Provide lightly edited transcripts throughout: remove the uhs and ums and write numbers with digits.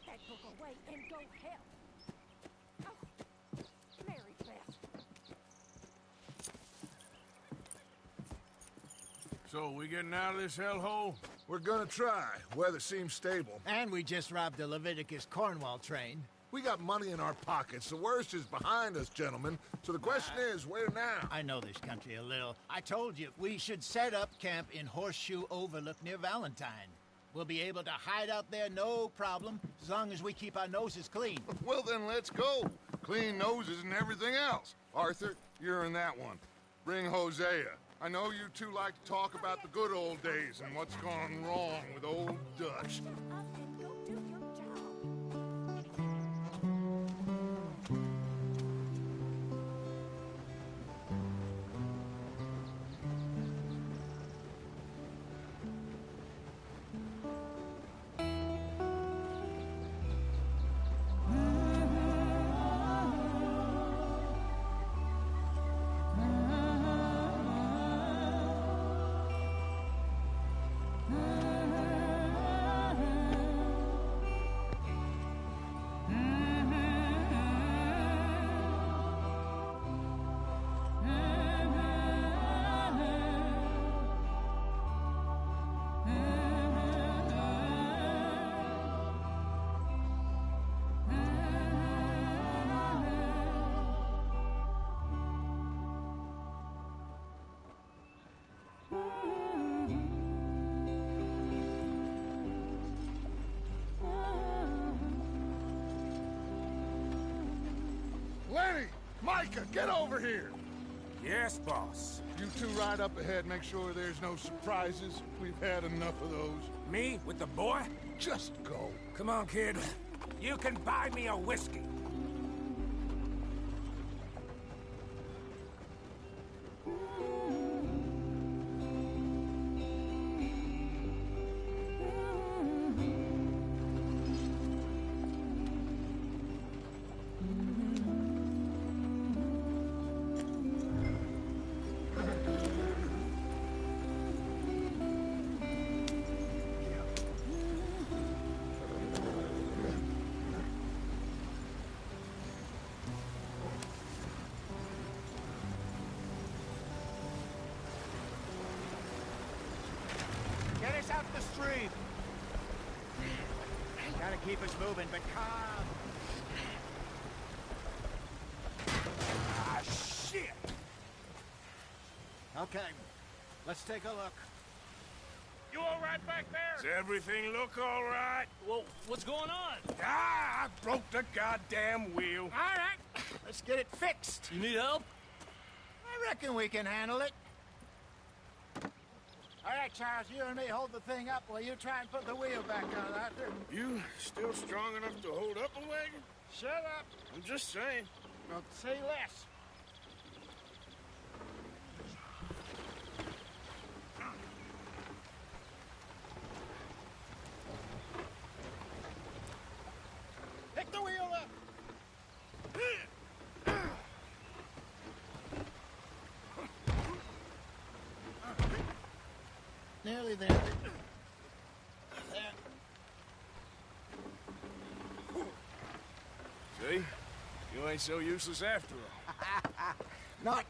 that book away and go help. Oh, Mary Beth. So, we getting out of this hellhole? We're gonna try. Weather seems stable. And we just robbed the Leviticus Cornwall train. We got money in our pockets. The worst is behind us, gentlemen. So the question is, where now? I know this country a little. I told you, we should set up camp in Horseshoe Overlook near Valentine. We'll be able to hide out there no problem, as long as we keep our noses clean. Well, then let's go. Clean noses and everything else. Arthur, you're in that one. Bring Hosea. I know you two like to talk about the good old days and what's gone wrong with old Dutch. Up and go do your job. Lenny! Micah, get over here! Yes, boss. You two ride up ahead, make sure there's no surprises. We've had enough of those. Me with the boy? Just go. Come on, kid. You can buy me a whiskey. Get us out the street. Gotta keep us moving, but calm. Ah, shit! Okay, let's take a look. You all right back there? Does everything look all right? Well, what's going on? Ah, I broke the goddamn wheel. All right, let's get it fixed. You need help? I reckon we can handle it. All right, Charles, you and me hold the thing up while you try and put the wheel back on that. You still strong enough to hold up a wagon? Shut up. I'm just saying. Well, say less. Pick the wheel up. Nearly there. There. See? You ain't so useless after all. Not.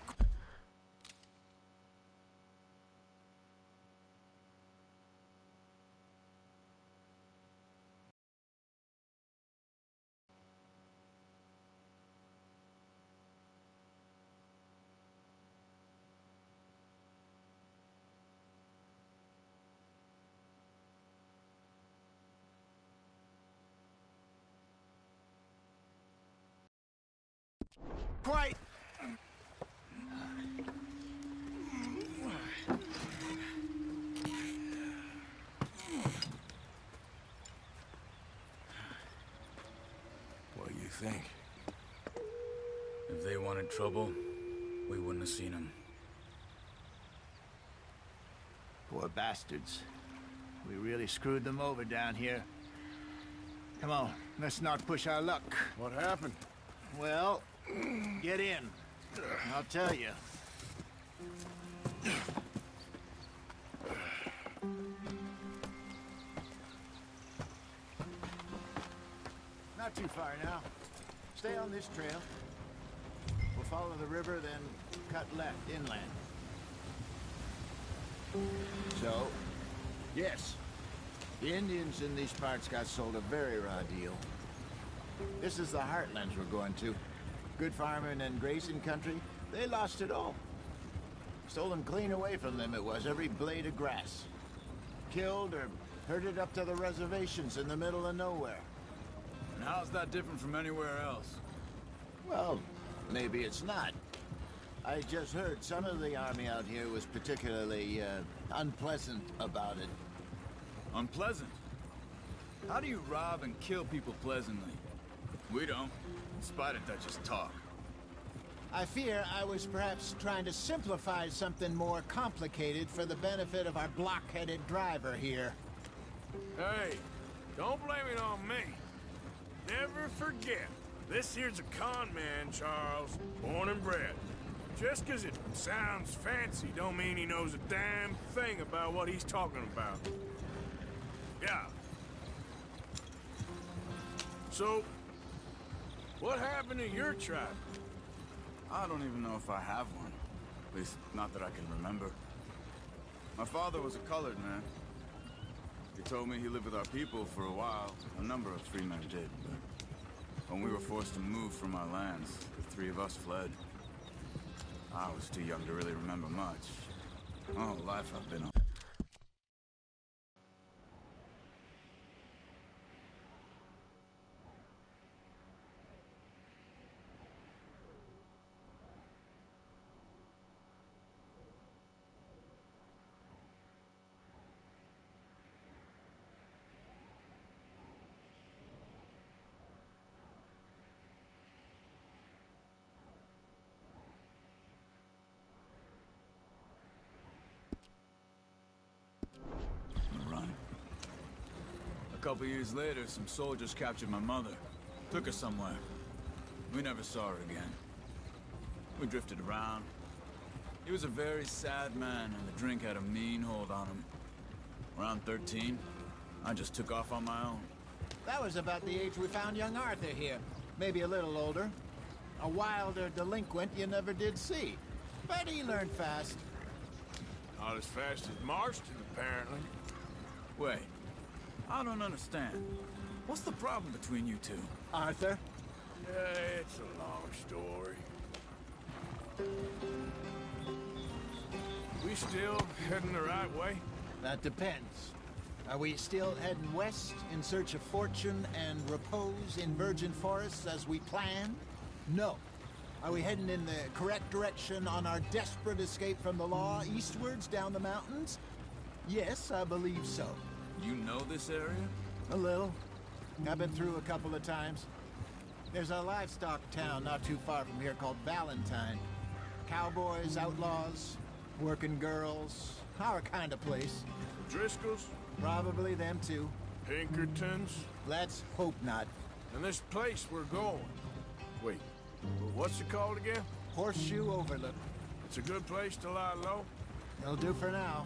Quite. What do you think? If they wanted trouble, we wouldn't have seen them. Poor bastards. We really screwed them over down here. Come on, let's not push our luck. What happened? Well, get in. I'll tell you. Not too far now. Stay on this trail. We'll follow the river, then cut left inland. So, yes, the Indians in these parts got sold a very raw deal. This is the heartlands we're going to. Good farming and grazing country, they lost it all. Stolen clean away from them it was, every blade of grass. Killed or herded up to the reservations in the middle of nowhere. And how's that different from anywhere else? Well, maybe it's not. I just heard some of the army out here was particularly, unpleasant about it. Unpleasant? How do you rob and kill people pleasantly? We don't, in spite of Dutch's talk. I fear I was perhaps trying to simplify something more complicated for the benefit of our block-headed driver here. Hey, don't blame it on me. Never forget, this here's a con man, Charles, born and bred. Just 'cause it sounds fancy don't mean he knows a damn thing about what he's talking about. Yeah. So, what happened to your tribe? I don't even know if I have one. At least, not that I can remember. My father was a colored man. He told me he lived with our people for a while. A number of free men did, but when we were forced to move from our lands, the three of us fled. I was too young to really remember much. My whole life I've been on. A couple years later, some soldiers captured my mother. Took her somewhere. We never saw her again. We drifted around. He was a very sad man, and the drink had a mean hold on him. Around 13, I just took off on my own. That was about the age we found young Arthur here. Maybe a little older. A wilder delinquent you never did see. But he learned fast. Not as fast as Marston, apparently. Wait, I don't understand. What's the problem between you two? Arthur? Yeah, it's a long story. We still heading the right way? That depends. Are we still heading west in search of fortune and repose in virgin forests as we planned? No. Are we heading in the correct direction on our desperate escape from the law eastwards down the mountains? Yes, I believe so. You know this area? A little. I've been through a couple of times. There's a livestock town not too far from here called Valentine. Cowboys, outlaws, working girls, our kind of place. Driscolls? Probably them too. Pinkertons? Let's hope not. And this place we're going. Wait, what's it called again? Horseshoe Overlook. It's a good place to lie low? It'll do for now.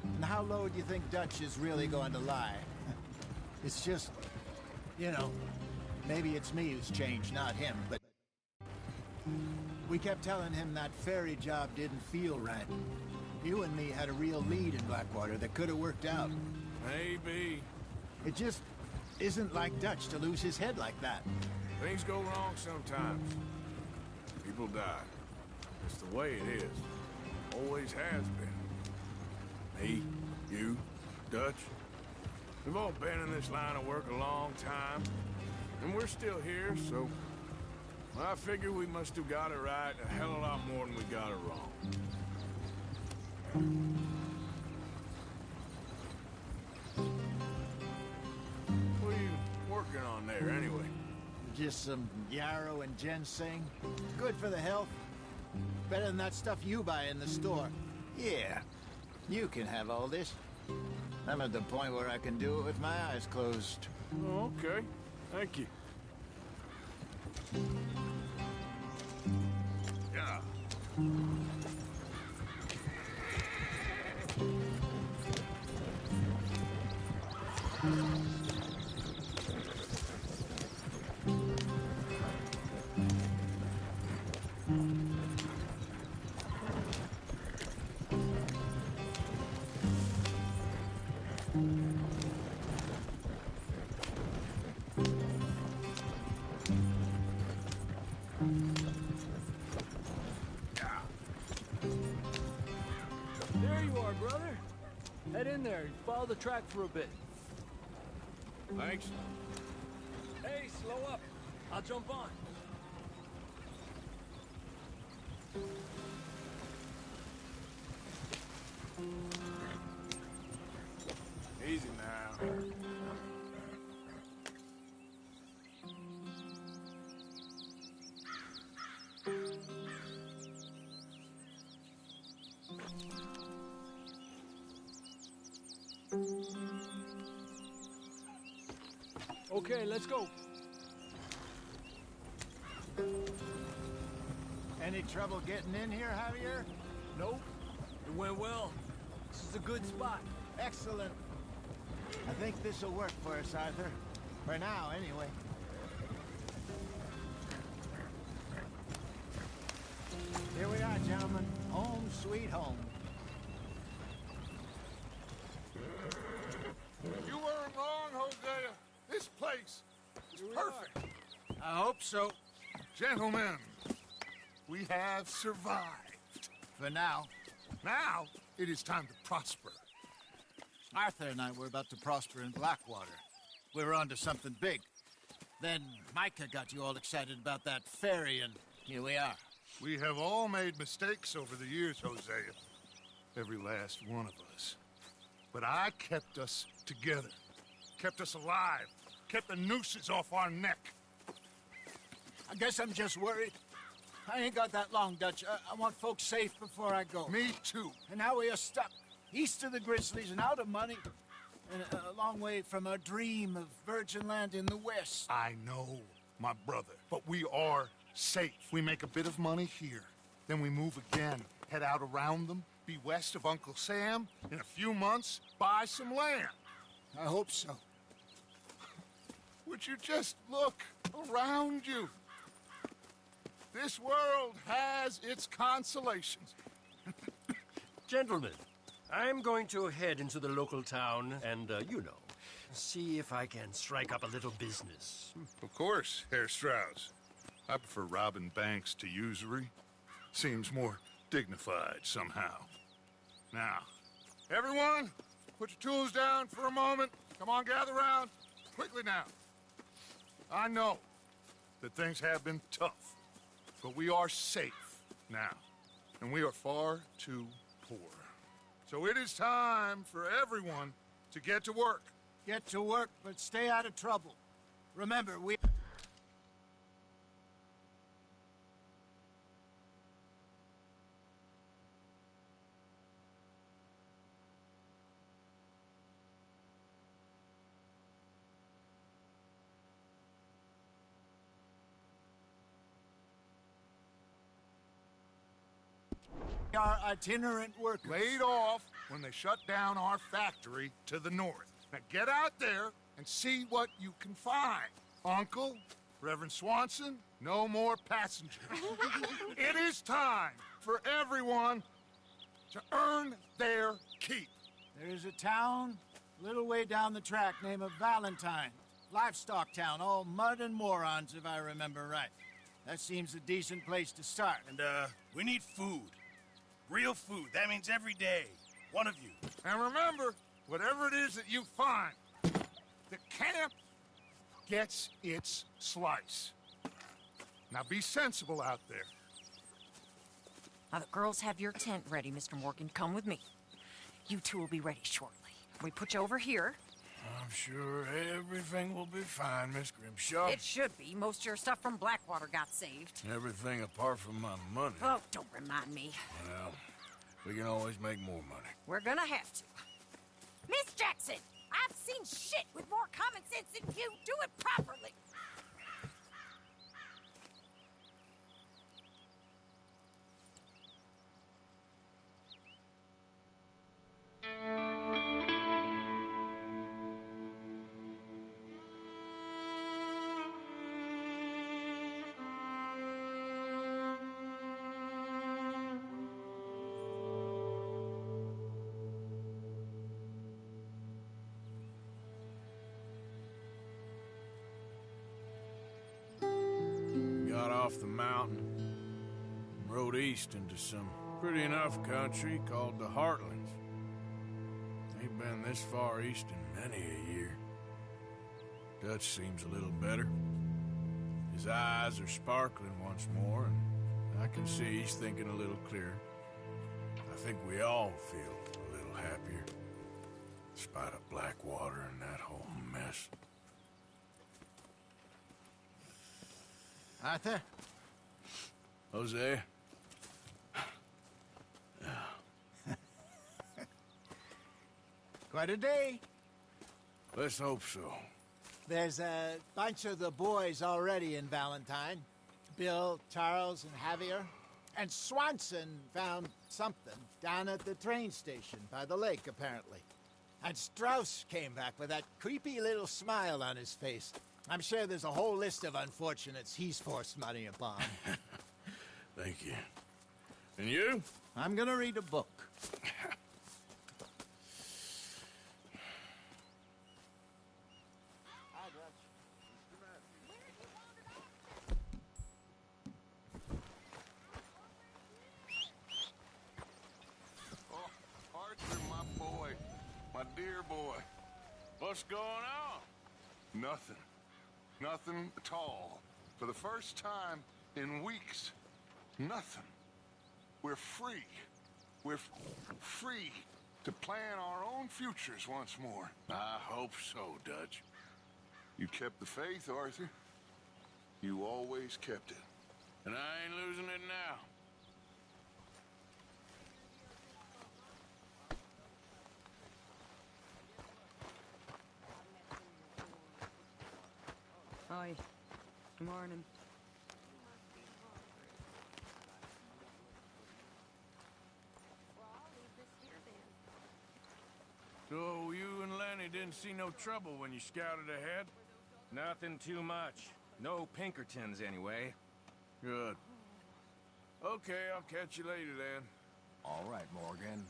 And how low do you think Dutch is really going to lie? It's just, you know, maybe it's me who's changed, not him, but... We kept telling him that ferry job didn't feel right. You and me had a real lead in Blackwater that could have worked out. Maybe. It just isn't like Dutch to lose his head like that. Things go wrong sometimes. People die. It's the way it is. Always has been. Me, you, Dutch. We've all been in this line of work a long time. And we're still here, so... Well, I figure we must have got it right a hell of a lot more than we got it wrong. What are you working on there, anyway? Just some yarrow and ginseng. Good for the health. Better than that stuff you buy in the store. Yeah, you can have all this. I'm at the point where I can do it with my eyes closed. Oh, okay. Thank you. Yeah. Head in there and follow the track for a bit. Thanks. Hey, slow up. I'll jump on. Easy now. Okay, let's go. Any trouble getting in here, Javier? Nope. It went well. This is a good spot. Excellent. I think this'll work for us, Arthur. For now, anyway. Here we are, gentlemen. Home sweet home. You weren't wrong, Hosea. This place is perfect. I hope so. Gentlemen, we have survived. For now. Now, it is time to prosper. Arthur and I were about to prosper in Blackwater. We were onto something big. Then Micah got you all excited about that ferry, and here we are. We have all made mistakes over the years, Hosea. Every last one of us. But I kept us together. Kept us alive. Kept the nooses off our neck. I guess I'm just worried. I ain't got that long, Dutch. I want folks safe before I go. Me too. And now we are stuck east of the Grizzlies and out of money. And a long way from our dream of virgin land in the west. I know, my brother. But we are safe. We make a bit of money here. Then we move again. Head out around them. Be west of Uncle Sam. In a few months, buy some land. I hope so. Would you just look around you? This world has its consolations. Gentlemen, I'm going to head into the local town and, see if I can strike up a little business. Of course, Herr Strauss. I prefer robbing banks to usury. Seems more dignified somehow. Now, everyone, put your tools down for a moment. Come on, gather round. Quickly now. I know that things have been tough, but we are safe now, and we are far too poor. So it is time for everyone to get to work. Get to work, but stay out of trouble. Remember, we... are itinerant workers. Laid off when they shut down our factory to the north. Now get out there and see what you can find. Uncle, Reverend Swanson, no more passengers. It is time for everyone to earn their keep. There is a town a little way down the track named Valentine. Livestock town, all mud and morons, if I remember right. That seems a decent place to start. And, we need food. Real food. That means every day. One of you. And remember, whatever it is that you find, the camp gets its slice. Now be sensible out there. Now the girls have your tent ready, Mr. Morgan. Come with me. You two will be ready shortly. We put you over here. I'm sure everything will be fine, Miss Grimshaw. It should be. Most of your stuff from Blackwater got saved. Everything apart from my money. Oh, don't remind me. Well, we can always make more money. We're gonna have to. Miss Jackson, I've seen shit with more common sense than you. Do it properly. Got off the mountain and rode east into some pretty enough country called the Heartlands. Ain't been this far east in many a year. Dutch seems a little better. His eyes are sparkling once more, and I can see he's thinking a little clearer. I think we all feel a little happier, in spite of Blackwater and that whole mess. Arthur? Jose? Quite a day. Let's hope so. There's a bunch of the boys already in Valentine. Bill, Charles, and Javier. And Swanson found something down at the train station by the lake, apparently. And Strauss came back with that creepy little smile on his face. I'm sure there's a whole list of unfortunates he's forced money upon. Thank you. And you? I'm gonna read a book. Dear boy. What's going on? Nothing. Nothing at all. For the first time in weeks. Nothing. We're free. We're free to plan our own futures once more. I hope so, Dutch. You kept the faith, Arthur. You always kept it. And I ain't losing it now. Hi. Good morning. So you and Lenny didn't see no trouble when you scouted ahead? Nothing too much. No Pinkertons, anyway. Good. Okay, I'll catch you later then. All right, Morgan.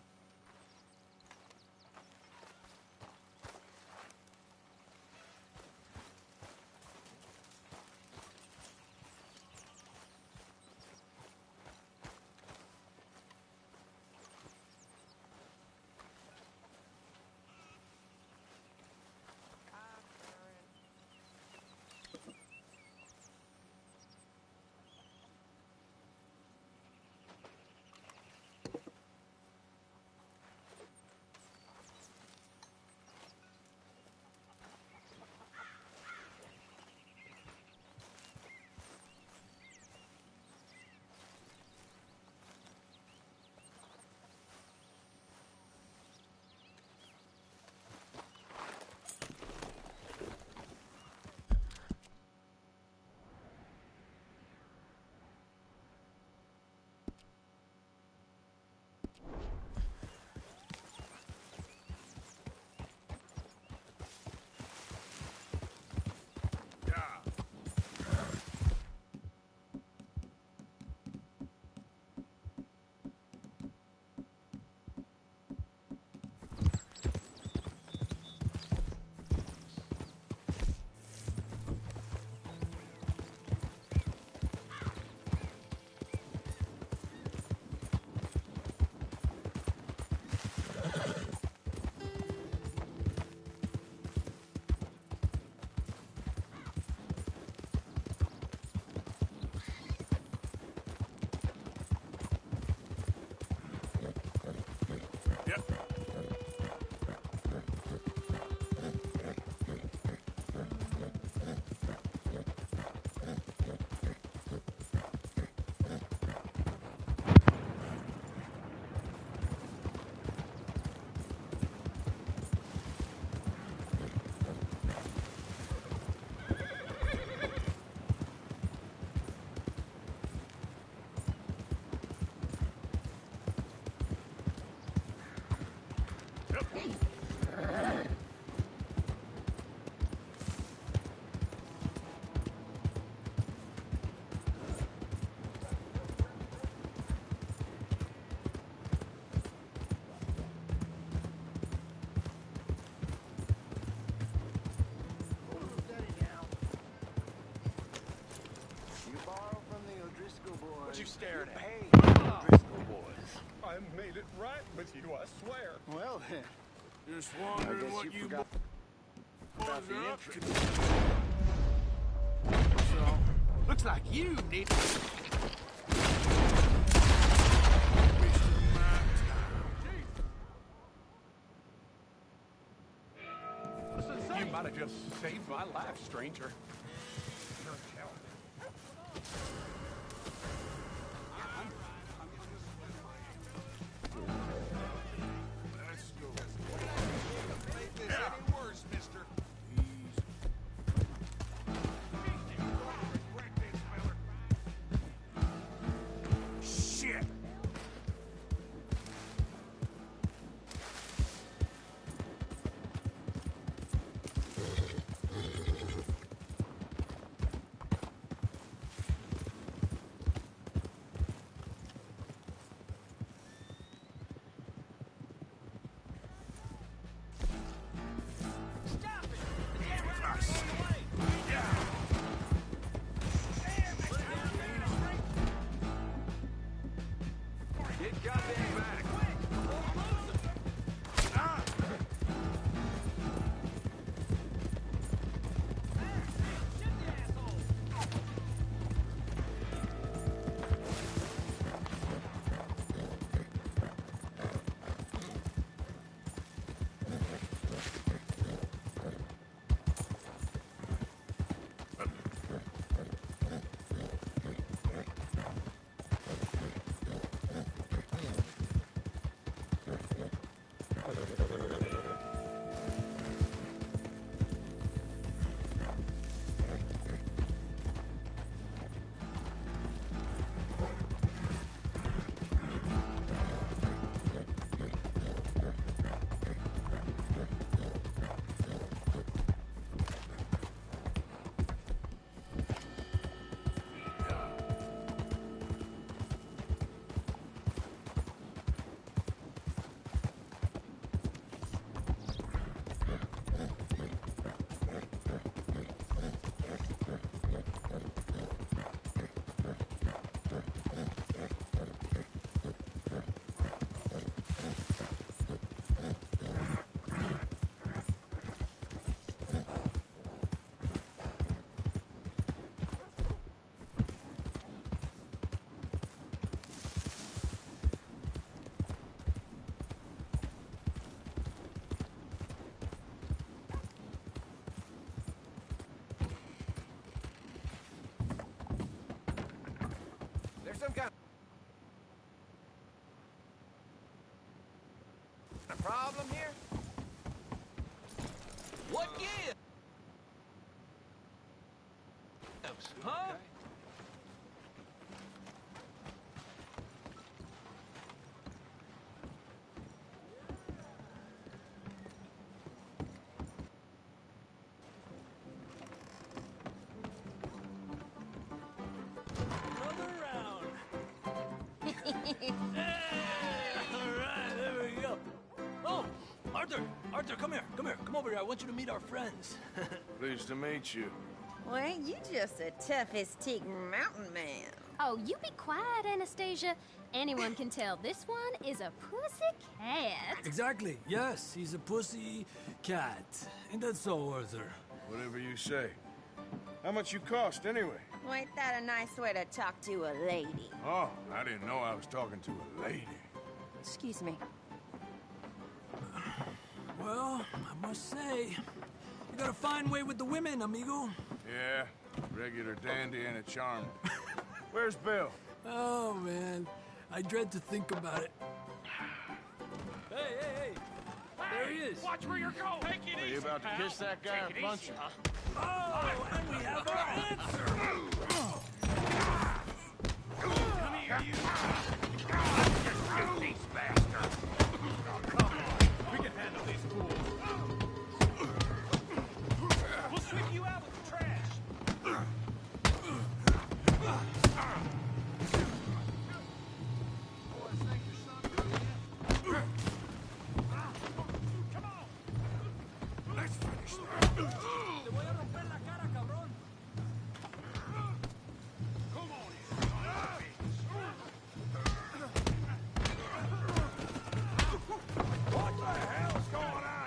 What you staring at? Hey, Driscoll boys. I made it right with you, I swear. Well then, Just I wondering guess what you you forgot boys about the are up to. entrance. So, looks like you need... You might have just saved my life, stranger. Let's go. Make this any worse, mister. Shit! Get goddamn back. There's some kind of problem here? What gives? Huh? Another round. All right, there we go. Oh, Arthur, come here, come over here. I want you to meet our friends. Pleased to meet you. Well, ain't you just the toughest teak mountain man? Oh, you be quiet, Anastasia. Anyone can tell this one is a pussy cat. Exactly. Yes, he's a pussy cat. Ain't that so, Arthur? Whatever you say. How much you cost, anyway? Well, ain't that a nice way to talk to a lady? Oh, I didn't know I was talking to a lady. Excuse me. Well, I must say, you got a fine way with the women, amigo. Yeah, regular dandy and a charm. Where's Bill? Oh, man. I dread to think about it. Hey! There he is. Watch where you're going. Take it Are you easy, about to pal. kiss that guy or punch him? Oh, and we have our answer. Come here, you. These bastards. Come on. We can handle these fools. We'll sweep you out with the trash. Come on. Let's finish that. Te voy a romper la cara, cabrón. Come on. What the hell's going on?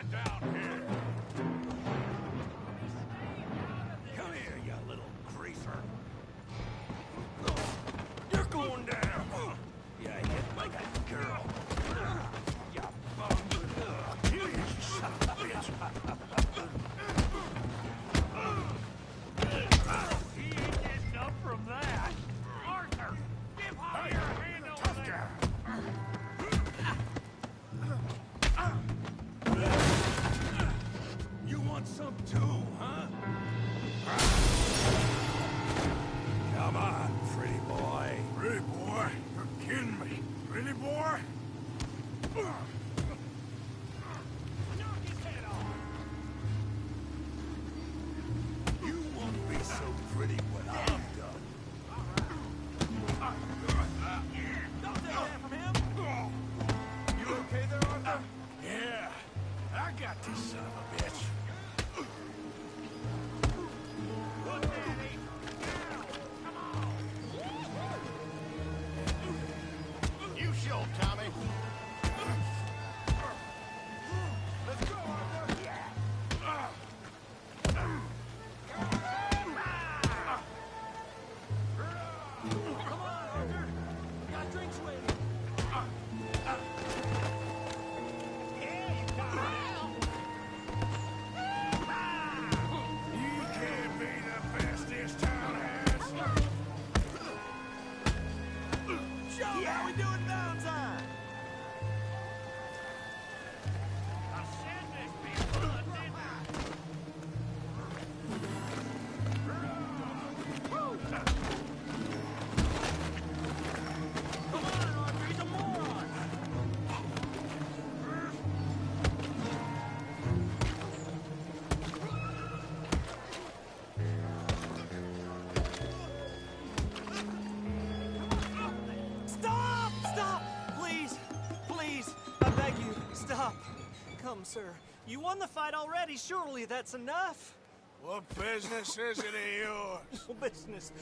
come, sir. You won the fight already. Surely that's enough. What business is it of yours? No business.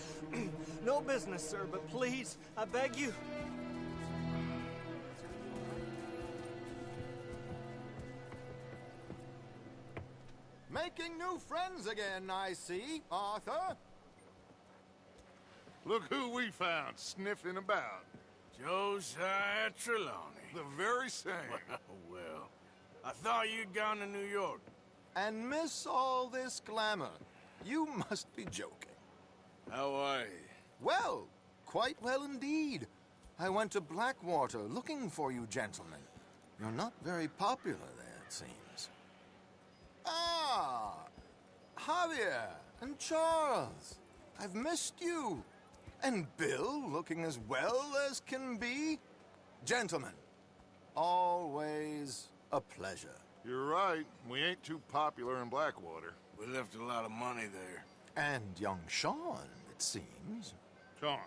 No business, sir, but please, I beg you. Making new friends again, I see, Arthur. Look who we found sniffing about. Josiah Trelawney. The very same. Well, I thought you'd gone to New York. And miss all this glamour. You must be joking. How are you? Well, quite well indeed. I went to Blackwater looking for you gentlemen. You're not very popular there, it seems. Ah, Javier and Charles. I've missed you. And Bill looking as well as can be. Gentlemen, always a pleasure. You're right. We ain't too popular in Blackwater. We left a lot of money there. And young Sean, it seems. Sean,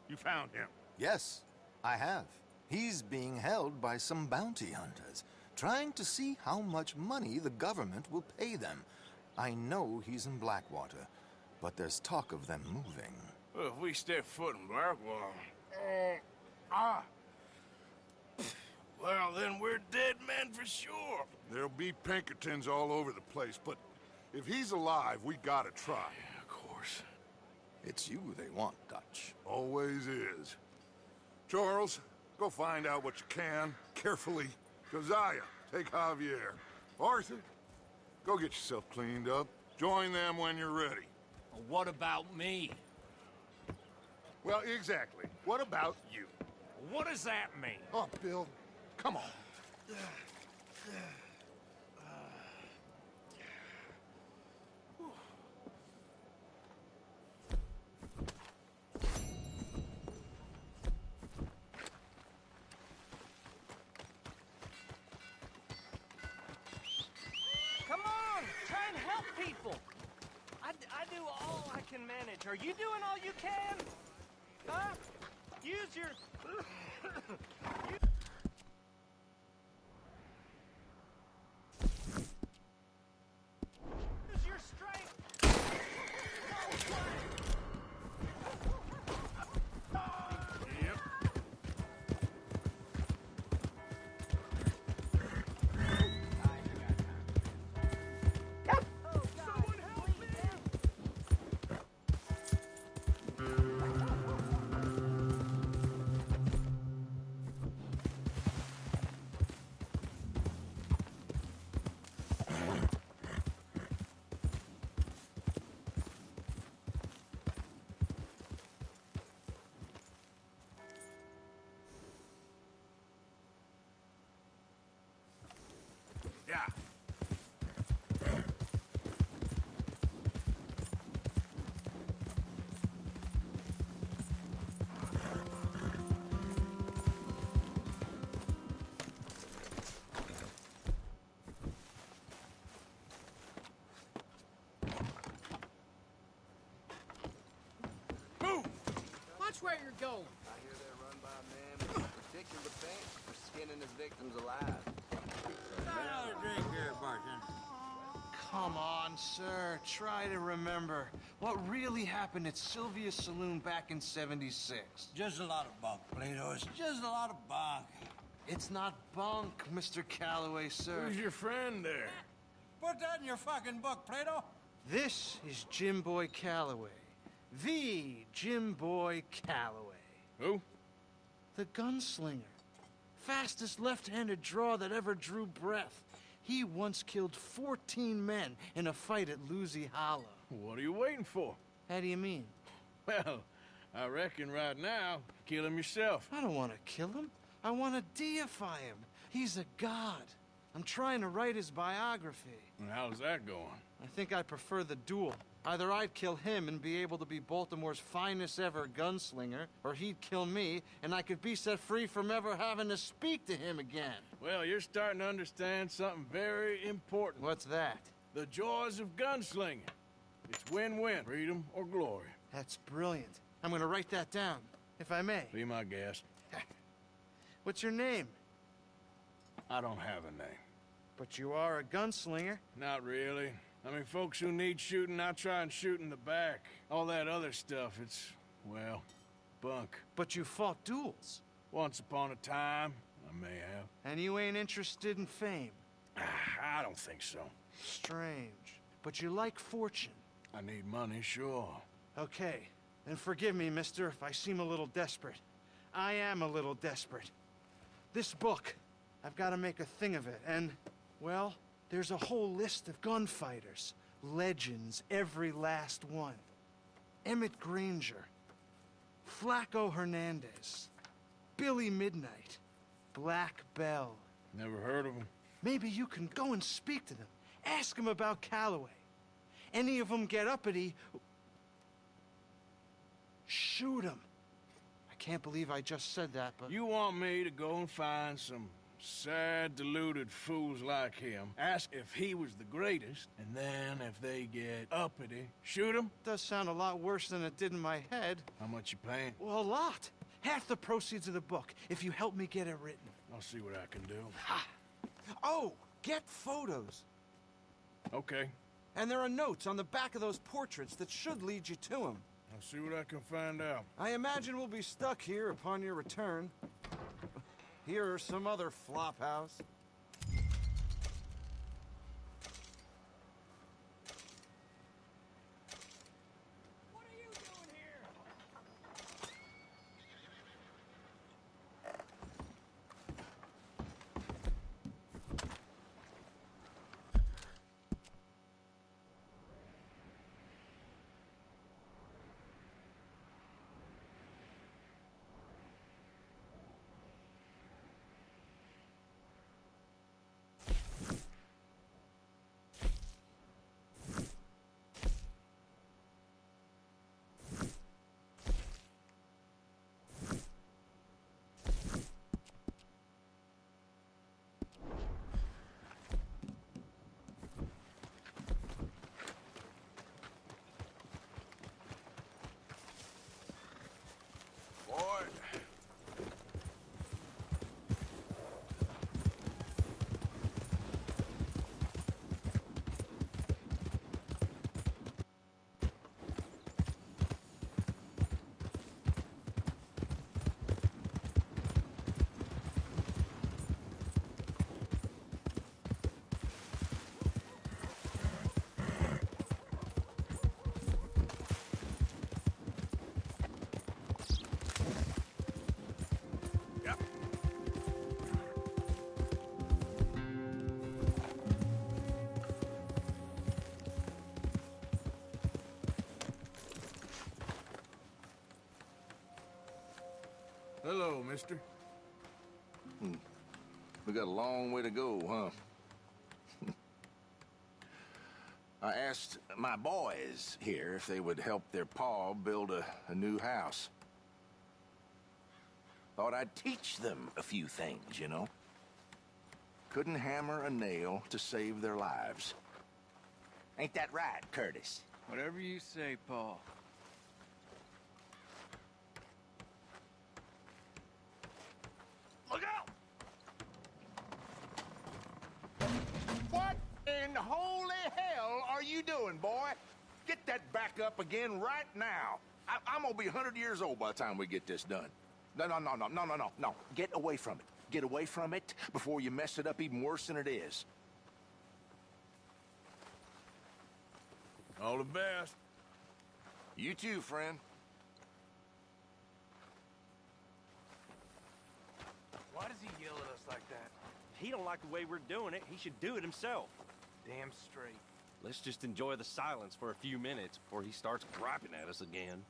you found him? Yes, I have. He's being held by some bounty hunters, trying to see how much money the government will pay them. I know he's in Blackwater, but there's talk of them moving. Well, if we step foot in Blackwater... Well, then we're dead men for sure. There'll be Pinkertons all over the place, but if he's alive, we gotta try. Yeah, of course. It's you they want, Dutch. Always is. Charles, go find out what you can, carefully. Josiah, take Javier. Arthur, go get yourself cleaned up. Join them when you're ready. What about me? Well, exactly. What about you? What does that mean? Oh, Bill, come on. Come on, try and help people. I do all I can manage. Are you doing all you can? Huh? Use your... Use your strength. Yep. Someone help me! Yeah. Move! Watch where you're going. I hear they're run by a man with particular paint for skinning his victims alive. Another drink here, bartender. Come on, sir. Try to remember what really happened at Sylvia's Saloon back in '76. Just a lot of bunk, Plato. It's just a lot of bunk. It's not bunk, Mr. Calloway, sir. Who's your friend there? Put that in your fucking book, Plato. This is Jim Boy Calloway. The Jim Boy Calloway. Who? The gunslinger. Fastest left-handed draw that ever drew breath. He once killed 14 men in a fight at Lucy Hollow. What are you waiting for? How do you mean? Well, I reckon right now, kill him yourself. I don't want to kill him. I want to deify him. He's a god. I'm trying to write his biography. And how's that going? I think I prefer the duel. Either I'd kill him and be able to be Baltimore's finest ever gunslinger, or he'd kill me and I could be set free from ever having to speak to him again. Well, you're starting to understand something very important. What's that? The joys of gunslinging. It's win-win, freedom or glory. That's brilliant. I'm gonna write that down, if I may. Be my guest. What's your name? I don't have a name. But you are a gunslinger. Not really. I mean, folks who need shooting, I try and shoot in the back. All that other stuff, it's, well, bunk. But you fought duels. Once upon a time, I may have. And you ain't interested in fame. I don't think so. Strange. But you like fortune. I need money, sure. Okay. Then forgive me, mister, if I seem a little desperate. I am a little desperate. This book, I've got to make a thing of it, and, well, there's a whole list of gunfighters. Legends, every last one. Emmett Granger. Flaco Hernandez. Billy Midnight. Black Bell. Never heard of them. Maybe you can go and speak to them. Ask them about Calloway. Any of them get uppity, shoot them. I can't believe I just said that, but... You want me to go and find some sad, deluded fools like him, ask if he was the greatest, and then if they get uppity, shoot him? Does sound a lot worse than it did in my head. How much you paying? Well, a lot. Half the proceeds of the book, if you help me get it written. I'll see what I can do. Ha! Oh, get photos. Okay. And there are notes on the back of those portraits that should lead you to him. I'll see what I can find out. I imagine we'll be stuck here upon your return. Here are some other flophouse. Hello, mister. We got a long way to go, huh? I asked my boys here if they would help their pa build a new house. Thought I'd teach them a few things, you know? Couldn't hammer a nail to save their lives. Ain't that right, Curtis? Whatever you say, Paul. Look out! What in holy hell are you doing, boy? Get that back up again right now. I'm gonna be 100 years old by the time we get this done. No. Get away from it. Get away from it before you mess it up even worse than it is. All the best. You too, friend. Why does he yell at us like that? He don't like the way we're doing it. He should do it himself. Damn straight. Let's just enjoy the silence for a few minutes before he starts griping at us again.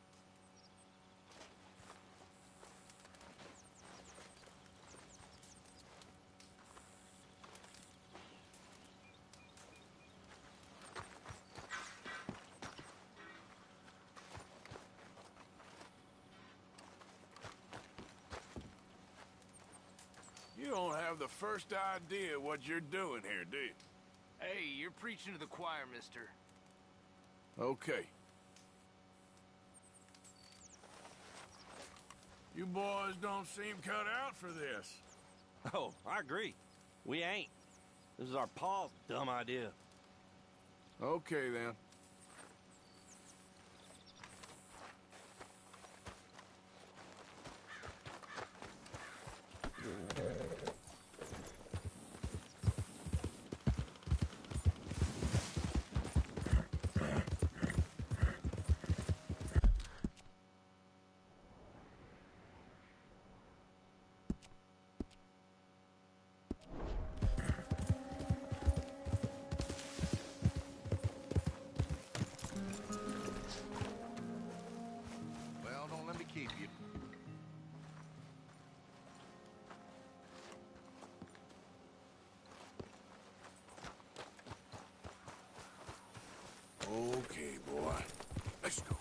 You don't have the first idea what you're doing here, do you? Hey, you're preaching to the choir, mister. Okay. You boys don't seem cut out for this. Oh, I agree. We ain't. This is our Paul's dumb idea. Okay, then. Well, don't let me keep you. Okay, boy. Let's go.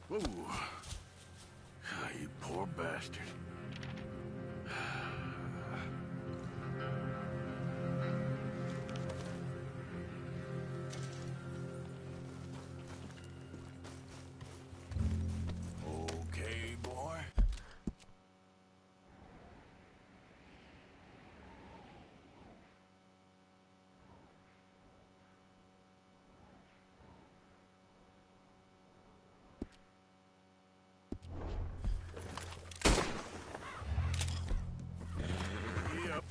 Whoa. You poor bastard. Okay, boy. Yep.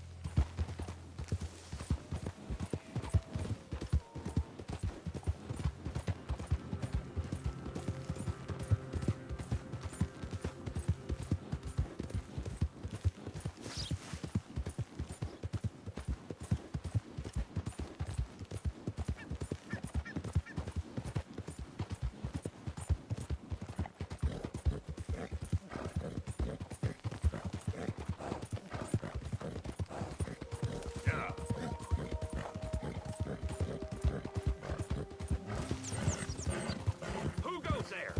Who goes there?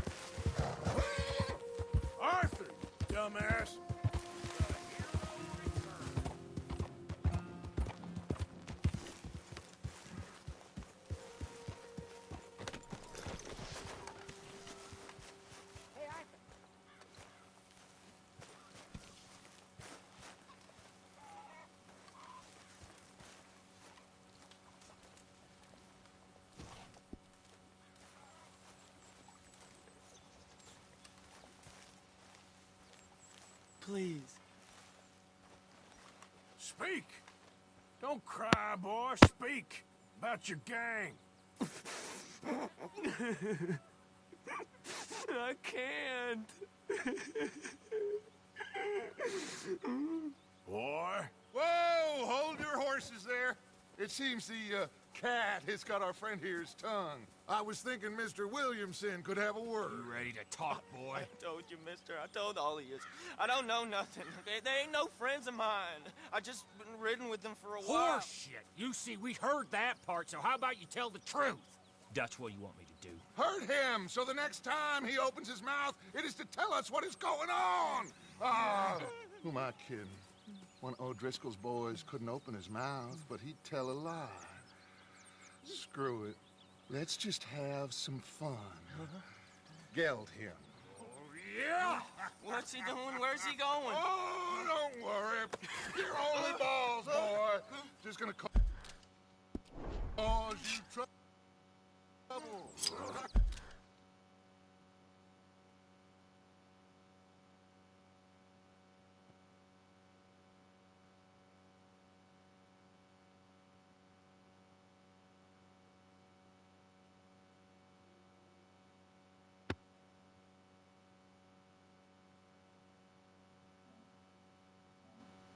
Arthur, dumbass. Please. Speak. Don't cry, boy. Speak about your gang. I can't. Boy. Whoa! Hold your horses there. It seems the cat has got our friend here's tongue. I was thinking Mr. Williamson could have a word. You ready to talk, boy? I told you, mister. I told all of you. I don't know nothing. They ain't no friends of mine. I just been ridden with them for a while. Horseshit. You see, we heard that part, so how about you tell the truth? Dutch, what do you want me to do? Hurt him, so the next time he opens his mouth, it is to tell us what is going on. Ah, who am I kidding? One of O'Driscoll's boys couldn't open his mouth, but he'd tell a lie. Screw it. Let's just have some fun. Geld him. Yeah! What's he doing? Where's he going? Oh, don't worry. You're only balls, boy. Just gonna cause you trouble.